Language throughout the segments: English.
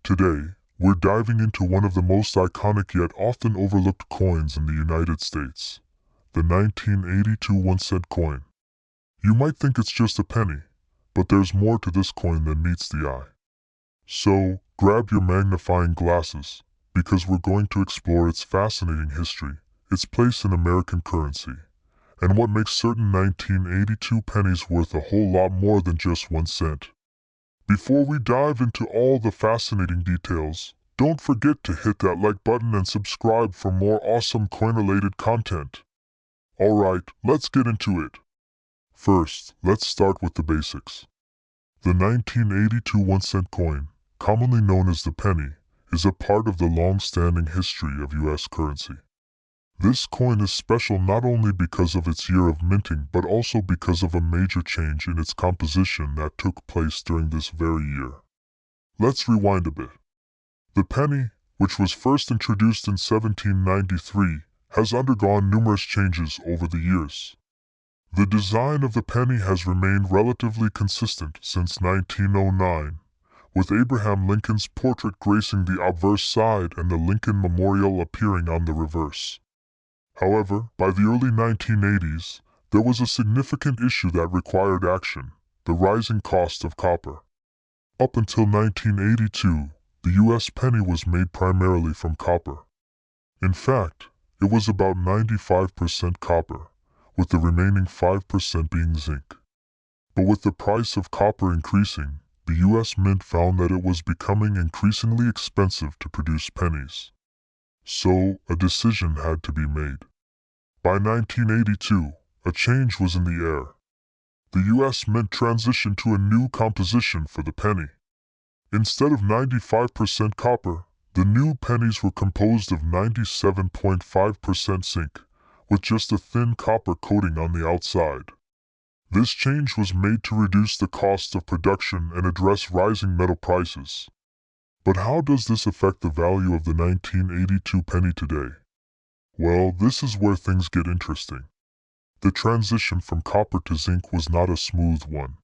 Today, we're diving into one of the most iconic yet often overlooked coins in the United States, the 1982 1-cent coin. You might think it's just a penny, but there's more to this coin than meets the eye. So, grab your magnifying glasses, because we're going to explore its fascinating history, its place in American currency, and what makes certain 1982 pennies worth a whole lot more than just 1 cent. Before we dive into all the fascinating details, don't forget to hit that like button and subscribe for more awesome coin-related content. Alright, let's get into it. First, let's start with the basics. The 1982 1-cent coin, commonly known as the penny, is a part of the long-standing history of U.S. currency. This coin is special not only because of its year of minting but also because of a major change in its composition that took place during this very year. Let's rewind a bit. The penny, which was first introduced in 1793, has undergone numerous changes over the years. The design of the penny has remained relatively consistent since 1909, with Abraham Lincoln's portrait gracing the obverse side and the Lincoln Memorial appearing on the reverse. However, by the early 1980s, there was a significant issue that required action: the rising cost of copper. Up until 1982, the U.S. penny was made primarily from copper. In fact, it was about 95% copper, with the remaining 5% being zinc. But with the price of copper increasing, the U.S. Mint found that it was becoming increasingly expensive to produce pennies. So, a decision had to be made. By 1982, a change was in the air. The U.S. Mint transitioned to a new composition for the penny. Instead of 95% copper, the new pennies were composed of 97.5% zinc, with just a thin copper coating on the outside. This change was made to reduce the cost of production and address rising metal prices. But how does this affect the value of the 1982 penny today? Well, this is where things get interesting. The transition from copper to zinc was not a smooth one.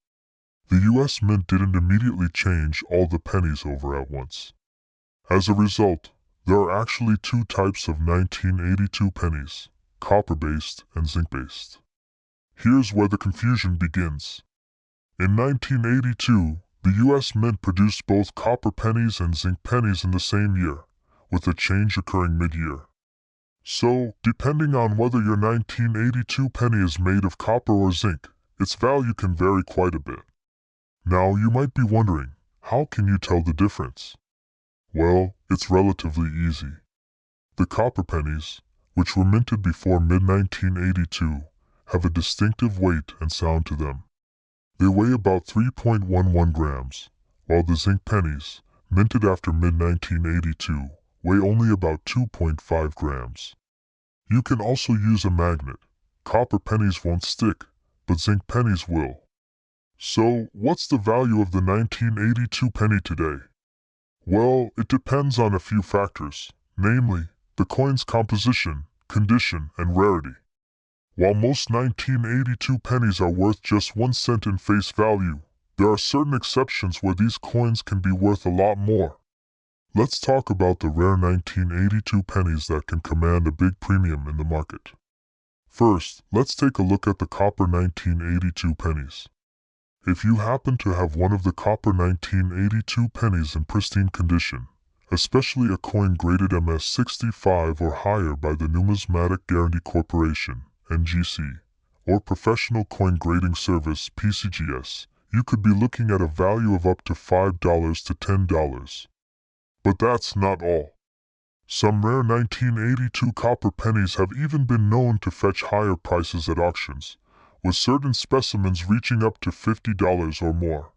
The U.S. Mint didn't immediately change all the pennies over at once. As a result, there are actually two types of 1982 pennies: copper-based and zinc-based. Here's where the confusion begins. In 1982, the U.S. Mint produced both copper pennies and zinc pennies in the same year, with a change occurring mid-year. So, depending on whether your 1982 penny is made of copper or zinc, its value can vary quite a bit. Now, you might be wondering, how can you tell the difference? Well, it's relatively easy. The copper pennies, which were minted before mid-1982, have a distinctive weight and sound to them. They weigh about 3.11 grams, while the zinc pennies, minted after mid-1982, weigh only about 2.5 grams. You can also use a magnet. Copper pennies won't stick, but zinc pennies will. So, what's the value of the 1982 penny today? Well, it depends on a few factors, namely, the coin's composition, condition, and rarity. While most 1982 pennies are worth just 1 cent in face value, there are certain exceptions where these coins can be worth a lot more. Let's talk about the rare 1982 pennies that can command a big premium in the market. First, let's take a look at the copper 1982 pennies. If you happen to have one of the copper 1982 pennies in pristine condition, especially a coin graded MS65 or higher by the Numismatic Guarantee Corporation, NGC, or Professional Coin Grading Service, PCGS, you could be looking at a value of up to $5 to $10. But that's not all. Some rare 1982 copper pennies have even been known to fetch higher prices at auctions, with certain specimens reaching up to $50 or more.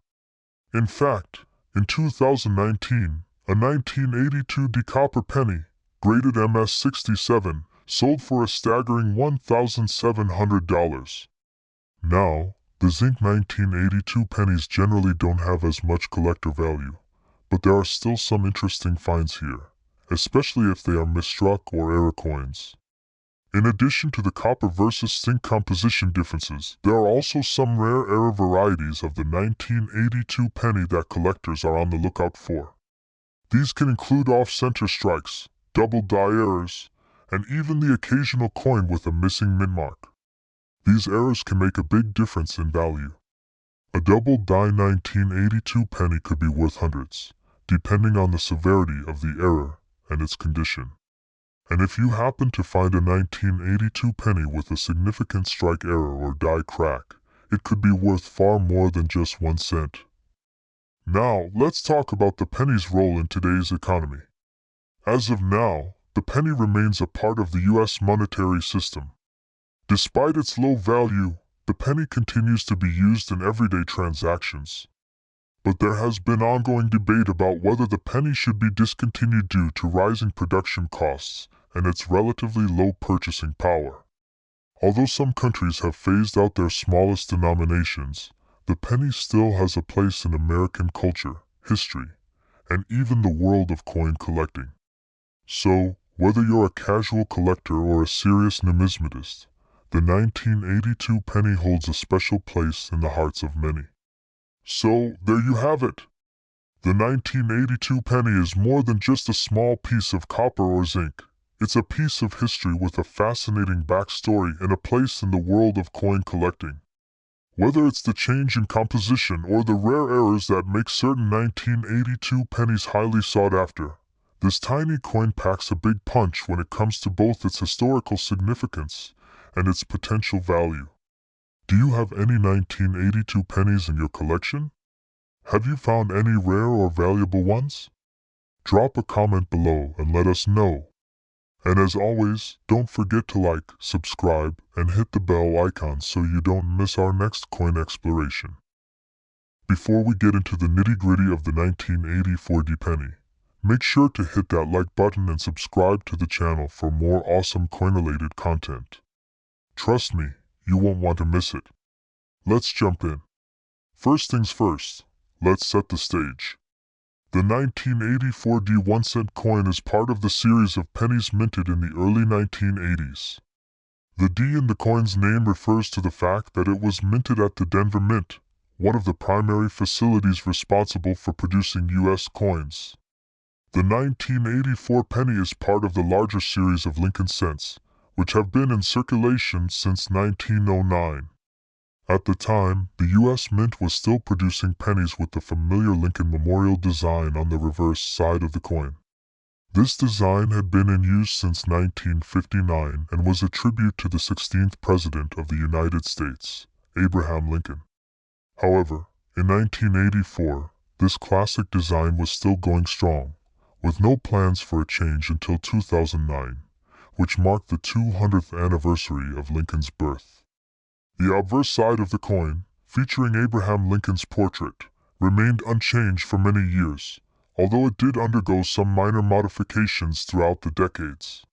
In fact, in 2019, a 1982 copper penny, graded MS67, sold for a staggering $1,700. Now, the zinc 1982 pennies generally don't have as much collector value, but there are still some interesting finds here, especially if they are misstruck or error coins. In addition to the copper versus zinc composition differences, there are also some rare error varieties of the 1982 penny that collectors are on the lookout for. These can include off-center strikes, double die errors, and even the occasional coin with a missing mint mark. These errors can make a big difference in value. A double die 1982 penny could be worth hundreds, depending on the severity of the error and its condition. And if you happen to find a 1982 penny with a significant strike error or die crack, it could be worth far more than just 1 cent. Now, let's talk about the penny's role in today's economy. As of now, the penny remains a part of the U.S. monetary system. Despite its low value, the penny continues to be used in everyday transactions. But there has been ongoing debate about whether the penny should be discontinued due to rising production costs and its relatively low purchasing power. Although some countries have phased out their smallest denominations, the penny still has a place in American culture, history, and even the world of coin collecting. So, whether you're a casual collector or a serious numismatist, the 1982 penny holds a special place in the hearts of many. So, there you have it. The 1982 penny is more than just a small piece of copper or zinc. It's a piece of history with a fascinating backstory and a place in the world of coin collecting. Whether it's the change in composition or the rare errors that make certain 1982 pennies highly sought after, this tiny coin packs a big punch when it comes to both its historical significance and its potential value. Do you have any 1982 pennies in your collection? Have you found any rare or valuable ones? Drop a comment below and let us know. And as always, don't forget to like, subscribe, and hit the bell icon so you don't miss our next coin exploration. Before we get into the nitty-gritty of the 1984 penny, make sure to hit that like button and subscribe to the channel for more awesome coin-related content. Trust me, you won't want to miss it. Let's jump in. First things first, let's set the stage. The 1984 1-cent coin is part of the series of pennies minted in the early 1980s. The D in the coin's name refers to the fact that it was minted at the Denver Mint, one of the primary facilities responsible for producing U.S. coins. The 1984 penny is part of the larger series of Lincoln cents, which have been in circulation since 1909. At the time, the U.S. Mint was still producing pennies with the familiar Lincoln Memorial design on the reverse side of the coin. This design had been in use since 1959 and was a tribute to the 16th President of the United States, Abraham Lincoln. However, in 1984, this classic design was still going strong, with no plans for a change until 2009, which marked the 200th anniversary of Lincoln's birth. The obverse side of the coin, featuring Abraham Lincoln's portrait, remained unchanged for many years, although it did undergo some minor modifications throughout the decades.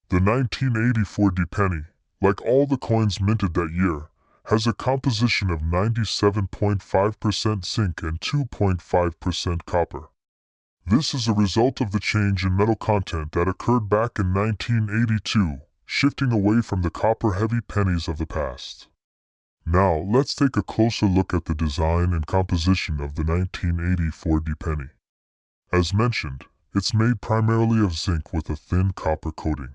The 1984 penny, like all the coins minted that year, has a composition of 97.5% zinc and 2.5% copper. This is a result of the change in metal content that occurred back in 1982, shifting away from the copper-heavy pennies of the past. Now, let's take a closer look at the design and composition of the 1984 penny. As mentioned, it's made primarily of zinc with a thin copper coating.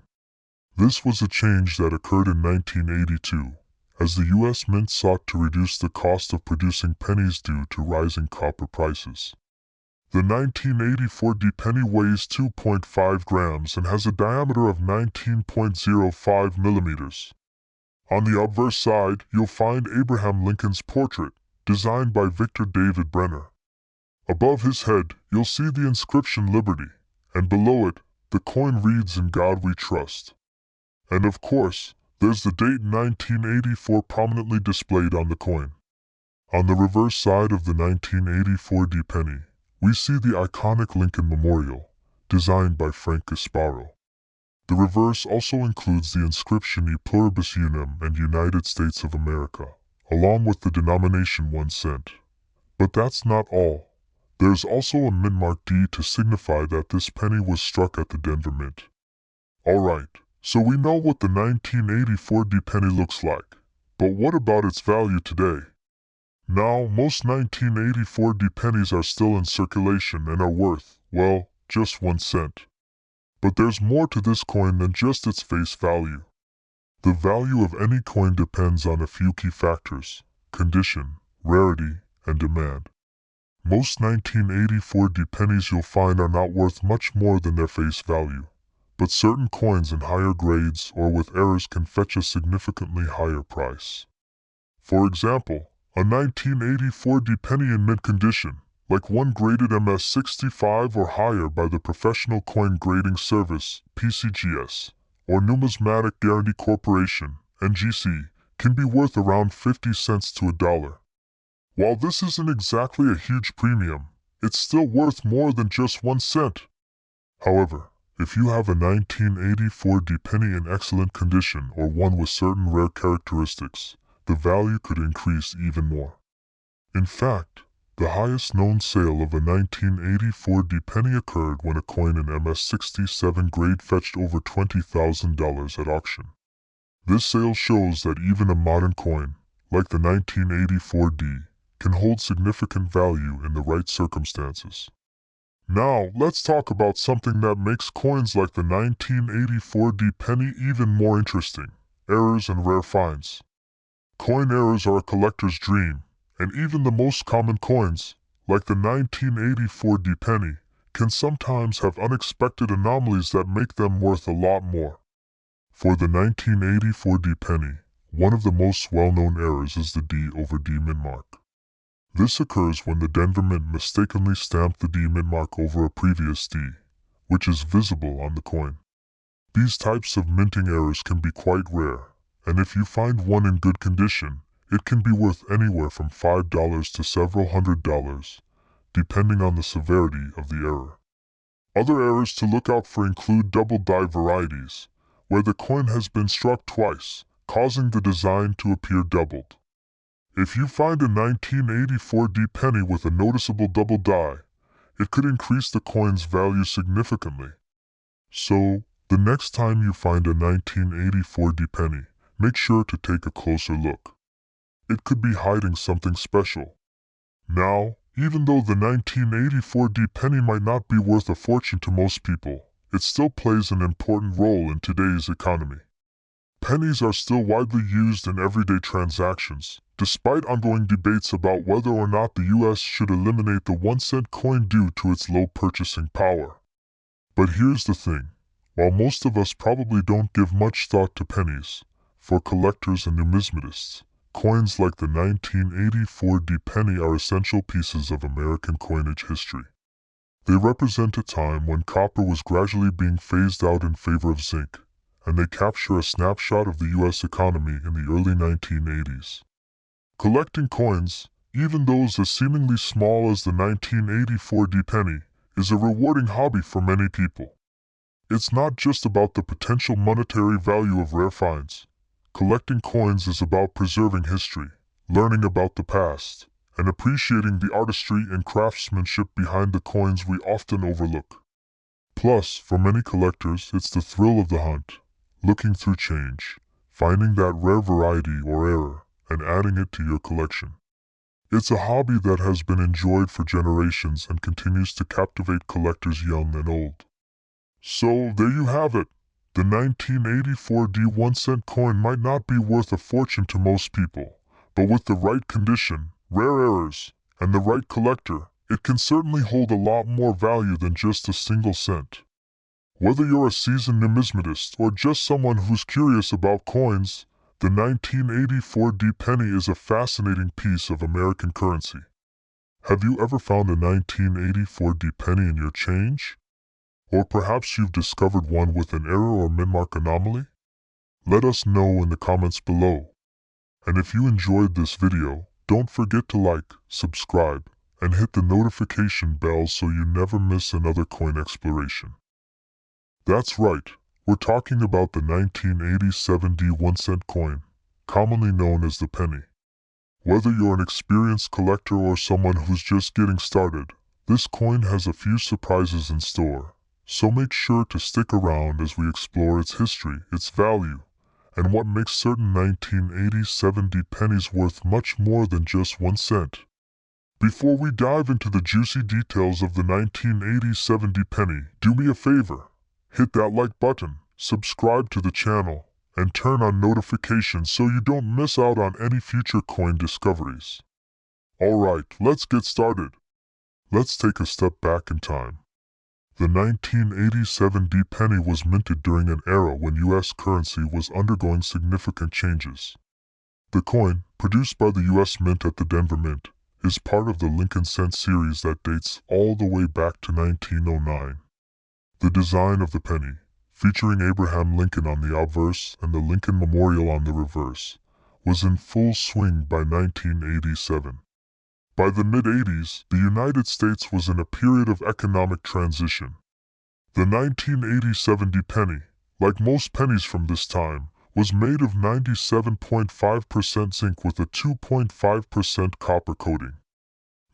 This was a change that occurred in 1982, as the U.S. Mint sought to reduce the cost of producing pennies due to rising copper prices. The 1984 penny weighs 2.5 grams and has a diameter of 19.05 millimeters. On the obverse side, you'll find Abraham Lincoln's portrait, designed by Victor David Brenner. Above his head, you'll see the inscription Liberty, and below it, the coin reads "In God We Trust." And of course, there's the date 1984 prominently displayed on the coin. On the reverse side of the 1984 penny, we see the iconic Lincoln Memorial, designed by Frank Gasparo. The reverse also includes the inscription E Pluribus Unum and United States of America, along with the denomination 1 cent. But that's not all. There's also a mint mark D to signify that this penny was struck at the Denver Mint. Alright, so we know what the 1984 penny looks like, but what about its value today? Now, most 1984 pennies are still in circulation and are worth, well, just 1 cent. But there's more to this coin than just its face value. The value of any coin depends on a few key factors: condition, rarity, and demand. Most 1984 pennies you'll find are not worth much more than their face value, but certain coins in higher grades or with errors can fetch a significantly higher price. For example, a 1984 penny in mint condition, like one graded MS-65 or higher by the Professional Coin Grading Service, PCGS, or Numismatic Guarantee Corporation, NGC, can be worth around 50 cents to $1. While this isn't exactly a huge premium, it's still worth more than just 1 cent. However, if you have a 1984 penny in excellent condition or one with certain rare characteristics, the value could increase even more. In fact, the highest known sale of a 1984 penny occurred when a coin in MS-67 grade fetched over $20,000 at auction. This sale shows that even a modern coin, like the 1984 can hold significant value in the right circumstances. Now, let's talk about something that makes coins like the 1984 penny even more interesting: errors and rare finds. Coin errors are a collector's dream, and even the most common coins, like the 1984 penny, can sometimes have unexpected anomalies that make them worth a lot more. For the 1984 penny, one of the most well-known errors is the D over D mint mark. This occurs when the Denver Mint mistakenly stamped the D mint mark over a previous D, which is visible on the coin. These types of minting errors can be quite rare, and if you find one in good condition, it can be worth anywhere from $5 to several $100s, depending on the severity of the error. Other errors to look out for include double die varieties, where the coin has been struck twice, causing the design to appear doubled. If you find a 1984 penny with a noticeable double die, it could increase the coin's value significantly. So, the next time you find a 1984 penny, make sure to take a closer look. It could be hiding something special. Now, even though the 1984 penny might not be worth a fortune to most people, it still plays an important role in today's economy. Pennies are still widely used in everyday transactions, despite ongoing debates about whether or not the US should eliminate the 1-cent coin due to its low purchasing power. But here's the thing: while most of us probably don't give much thought to pennies, for collectors and numismatists, coins like the 1984 penny are essential pieces of American coinage history. They represent a time when copper was gradually being phased out in favor of zinc, and they capture a snapshot of the US economy in the early 1980s. Collecting coins, even those as seemingly small as the 1984 penny, is a rewarding hobby for many people. It's not just about the potential monetary value of rare finds. Collecting coins is about preserving history, learning about the past, and appreciating the artistry and craftsmanship behind the coins we often overlook. Plus, for many collectors, it's the thrill of the hunt, looking through change, finding that rare variety or error, and adding it to your collection. It's a hobby that has been enjoyed for generations and continues to captivate collectors young and old. So, there you have it. The 1984 1-cent coin might not be worth a fortune to most people, but with the right condition, rare errors, and the right collector, it can certainly hold a lot more value than just a single cent. Whether you're a seasoned numismatist or just someone who's curious about coins, the 1984 penny is a fascinating piece of American currency. Have you ever found a 1984 penny in your change? Or perhaps you've discovered one with an error or min-mark anomaly? Let us know in the comments below. And if you enjoyed this video, don't forget to like, subscribe, and hit the notification bell so you never miss another coin exploration. That's right, we're talking about the 1987 1-cent coin, commonly known as the penny. Whether you're an experienced collector or someone who's just getting started, this coin has a few surprises in store. So make sure to stick around as we explore its history, its value, and what makes certain 1987 pennies worth much more than just 1 cent. Before we dive into the juicy details of the 1980 70 penny, do me a favor. Hit that like button, subscribe to the channel, and turn on notifications so you don't miss out on any future coin discoveries. Alright, let's get started. Let's take a step back in time. The 1987 penny was minted during an era when U.S. currency was undergoing significant changes. The coin, produced by the U.S. Mint at the Denver Mint, is part of the Lincoln Cent series that dates all the way back to 1909. The design of the penny, featuring Abraham Lincoln on the obverse and the Lincoln Memorial on the reverse, was in full swing by 1987. By the mid-80s, the United States was in a period of economic transition. The 1987 penny, like most pennies from this time, was made of 97.5% zinc with a 2.5% copper coating.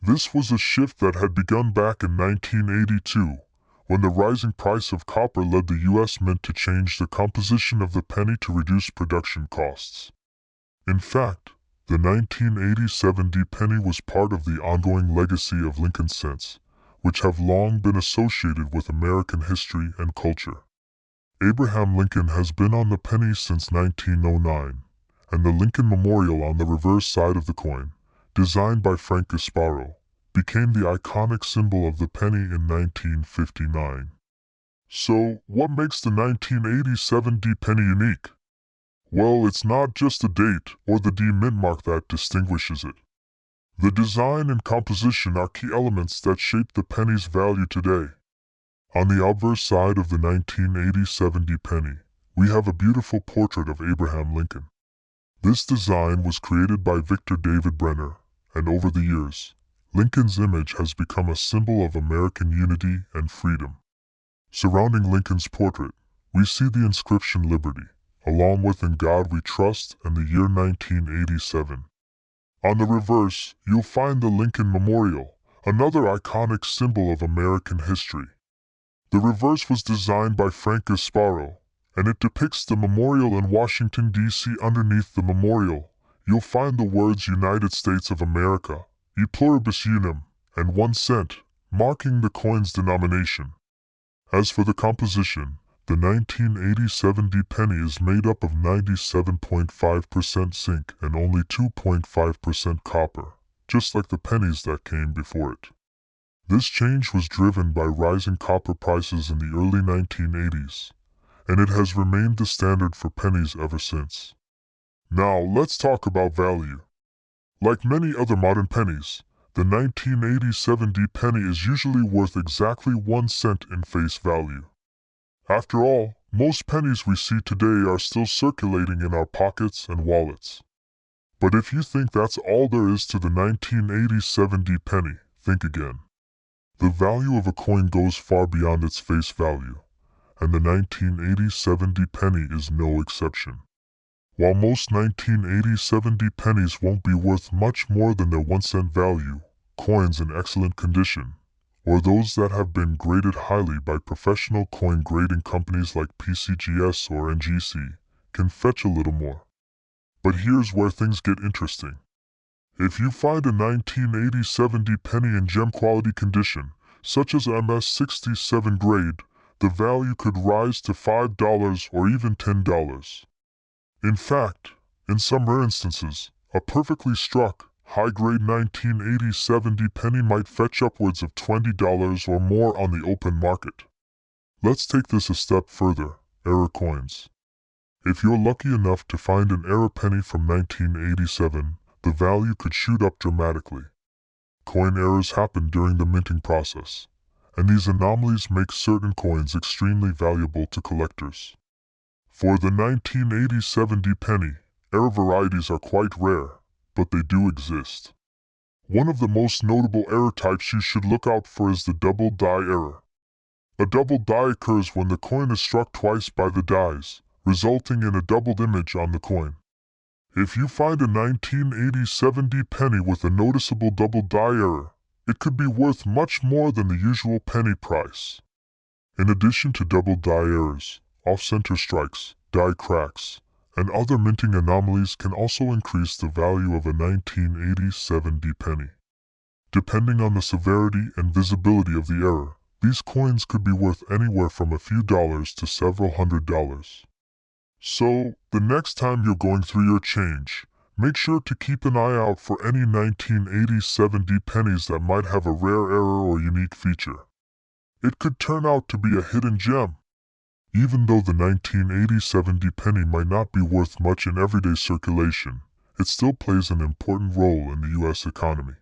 This was a shift that had begun back in 1982, when the rising price of copper led the U.S. Mint to change the composition of the penny to reduce production costs. In fact, the 1987 penny was part of the ongoing legacy of Lincoln cents, which have long been associated with American history and culture. Abraham Lincoln has been on the penny since 1909, and the Lincoln Memorial on the reverse side of the coin, designed by Frank Gasparo, became the iconic symbol of the penny in 1959. So, what makes the 1987 penny unique? Well, it's not just the date or the mint mark that distinguishes it. The design and composition are key elements that shape the penny's value today. On the obverse side of the 1987 penny, we have a beautiful portrait of Abraham Lincoln. This design was created by Victor David Brenner, and over the years, Lincoln's image has become a symbol of American unity and freedom. Surrounding Lincoln's portrait, we see the inscription Liberty, along with In God We Trust and the year 1987. On the reverse, you'll find the Lincoln Memorial, another iconic symbol of American history. The reverse was designed by Frank Gasparo, and it depicts the memorial in Washington, D.C. Underneath the memorial, you'll find the words United States of America, E pluribus unum, and 1 cent, marking the coin's denomination. As for the composition, the 1987 penny is made up of 97.5% zinc and only 2.5% copper, just like the pennies that came before it. This change was driven by rising copper prices in the early 1980s, and it has remained the standard for pennies ever since. Now, let's talk about value. Like many other modern pennies, the 1987 penny is usually worth exactly 1 cent in face value. After all, most pennies we see today are still circulating in our pockets and wallets. But if you think that's all there is to the 1987 penny, think again. The value of a coin goes far beyond its face value, and the 1987 penny is no exception. While most 1987 pennies won't be worth much more than their 1 cent value, coins in excellent condition, or those that have been graded highly by professional coin grading companies like PCGS or NGC, can fetch a little more. But here's where things get interesting. If you find a 1987 penny in gem quality condition, such as MS67 grade, the value could rise to $5 or even $10. In fact, in some rare instances, a perfectly struck, high-grade 1987 penny might fetch upwards of $20 or more on the open market. Let's take this a step further, error coins. If you're lucky enough to find an error penny from 1987, the value could shoot up dramatically. Coin errors happen during the minting process, and these anomalies make certain coins extremely valuable to collectors. For the 1987 penny, error varieties are quite rare, but they do exist. One of the most notable error types you should look out for is the double die error. A double die occurs when the coin is struck twice by the dies, resulting in a doubled image on the coin. If you find a 1987 penny with a noticeable double die error, it could be worth much more than the usual penny price. In addition to double die errors, off-center strikes, die cracks, and other minting anomalies can also increase the value of a 1987 penny. Depending on the severity and visibility of the error, these coins could be worth anywhere from a few dollars to several $100s. So, the next time you're going through your change, make sure to keep an eye out for any 1987 pennies that might have a rare error or unique feature. It could turn out to be a hidden gem. Even though the 1987 penny might not be worth much in everyday circulation, it still plays an important role in the U.S. economy.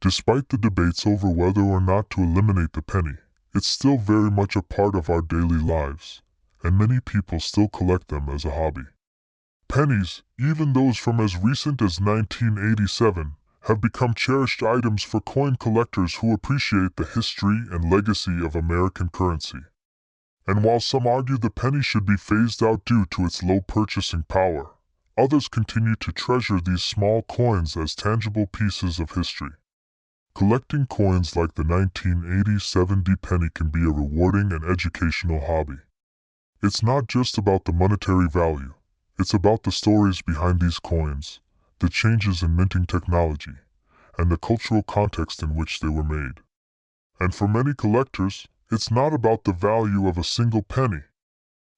Despite the debates over whether or not to eliminate the penny, it's still very much a part of our daily lives, and many people still collect them as a hobby. Pennies, even those from as recent as 1987, have become cherished items for coin collectors who appreciate the history and legacy of American currency. And while some argue the penny should be phased out due to its low purchasing power, others continue to treasure these small coins as tangible pieces of history. Collecting coins like the 1987 penny can be a rewarding and educational hobby. It's not just about the monetary value, it's about the stories behind these coins, the changes in minting technology, and the cultural context in which they were made. And for many collectors, it's not about the value of a single penny.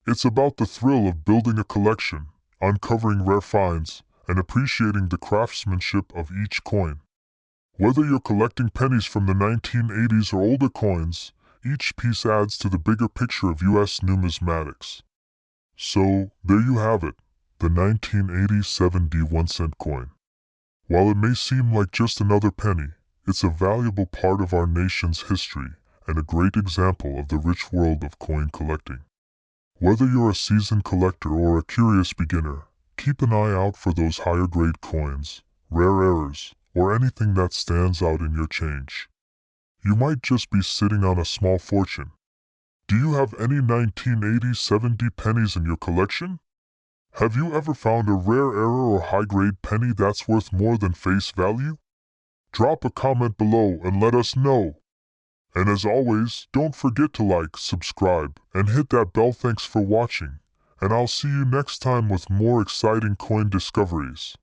It's about the thrill of building a collection, uncovering rare finds, and appreciating the craftsmanship of each coin. Whether you're collecting pennies from the 1980s or older coins, each piece adds to the bigger picture of U.S. numismatics. So, there you have it, the 1987 1-cent coin. While it may seem like just another penny, it's a valuable part of our nation's history and a great example of the rich world of coin collecting. Whether you're a seasoned collector or a curious beginner, keep an eye out for those higher-grade coins, rare errors, or anything that stands out in your change. You might just be sitting on a small fortune. Do you have any 1987 pennies in your collection? Have you ever found a rare error or high-grade penny that's worth more than face value? Drop a comment below and let us know. And as always, don't forget to like, subscribe, and hit that bell. Thanks for watching, and I'll see you next time with more exciting coin discoveries.